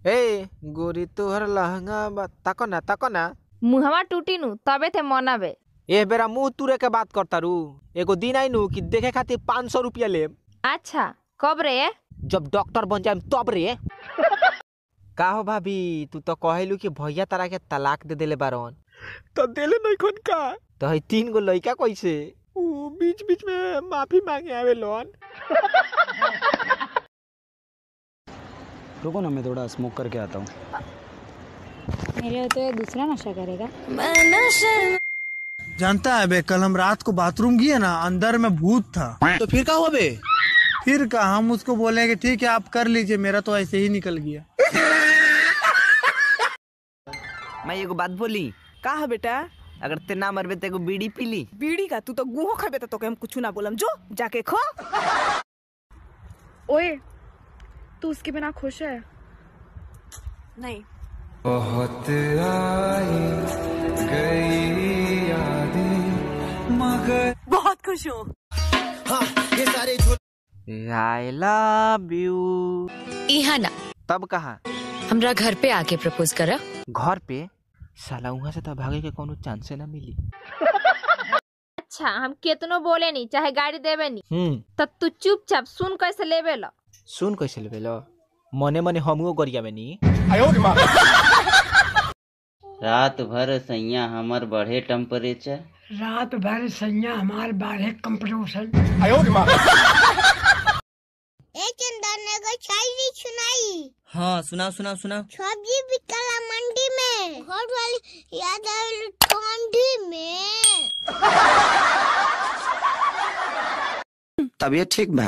ए गोरी तोहर लहंगा ताको ना मुहवा टूटी नु तबे थे मनाबे। ए बेरा मुंह तुरे के बात करता रू। एगो दिन आई नु कि देखे खातिर 500 रुपया ले। अच्छा कब रे? जब डॉक्टर बन जाए तब रे। का हो भाभी तू तो कहेलू कि भैया तारा के तलाक दे देले बारन तो देले नहीं खन का तो है 3 गो लइका कैसे बीच बीच में माफी मांगे आवे लोन। रुको ना मैं थोड़ा स्मोक करके आता हूँ। मेरे होते दूसरा नशा करेगा। जानता है बे कल हम रात को बाथरूम गए ना अंदर में भूत था। तो फिर क्या हुआ बे? फिर का हम उसको बोले कि ठीक है आप कर लीजिए मेरा तो ऐसे ही निकल गया। मैं एगो बात बोली का है बेटा? अगर ते ना मरबे ते एगो बीड़ी पी ली। बीड़ी का तू तो गुहो खाबे तो हम कुछ ना बोलम जो जाके खो। ओए तू उसके बिना खुश है? नहीं बहुत आई गई यादें मगर बहुत खुश हूँ। हाँ ये सारे आई लव यू। इहाना तब कहा हमरा घर पे आके प्रपोज करा। घर पे साला वहाँ से तो भागे के कोनो चांस ना मिली। अच्छा हम कितनो बोले नहीं चाहे गाड़ी देवे नहीं तो तू चुपचाप सुन कैसे लेवे लो। सुन कैसे लेवे लो मने मने हमो गरिया में नी। रात भर सैया हमार बढ़े टेम्परेचर। रात भर सैया हमार बढ़े कंप्रेशन। शायरी सुनाई। हाँ सुनाओ। सब्जी बिकला मंडी में घर वाली याद आवे ठंडी में। तबीयत ठीक बा?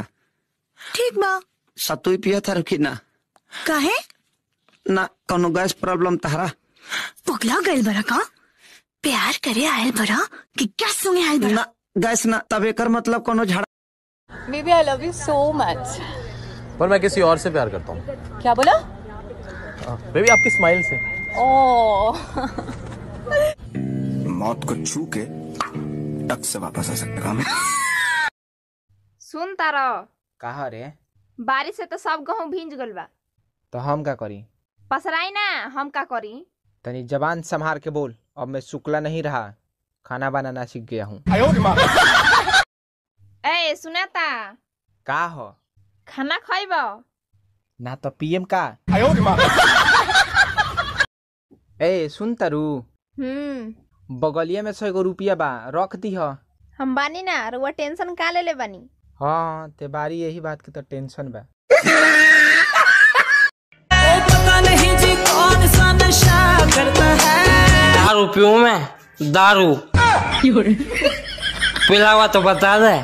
ठीक बा। सतुई पिया था रुकी ना काहे? ना कोनो गैस प्रॉब्लम तहरा? पगला गैल बरा का? प्यार करे आयल बरा कि गैस सुने आयल बरा? ना गैस ना तब एकर मतलब कोनो झाड़ा। Baby I love you so much. पर मैं किसी और से प्यार करता हूँ। क्या बोला? बेबी आपकी स्माइल से। ओह मौत को छू के टक से वापस आ सकता है। सुन तारा कहा रे बारिश से तो सब गेहूं भींज गल बा तो हम का करी? पसराई ना हम का करी? तनी जबान संभार के बोल। अब मैं शुक्ला नहीं रहा खाना बनाना सीख गया हूँ। ए सुनाता का हो खाना खाइबो ना तो पीएम का। ए सुन तारू बगलिया में 100 रुपया बा रख दी हो। हम बानी ना रुआ टेंशन का ले बानी। हाँ ते बारी यही बात की तो टेंशन बा। ओ पता नहीं जी कौन सा नशा करता है। दारू पीऊं मैं दारू पिलावा तो बता दे।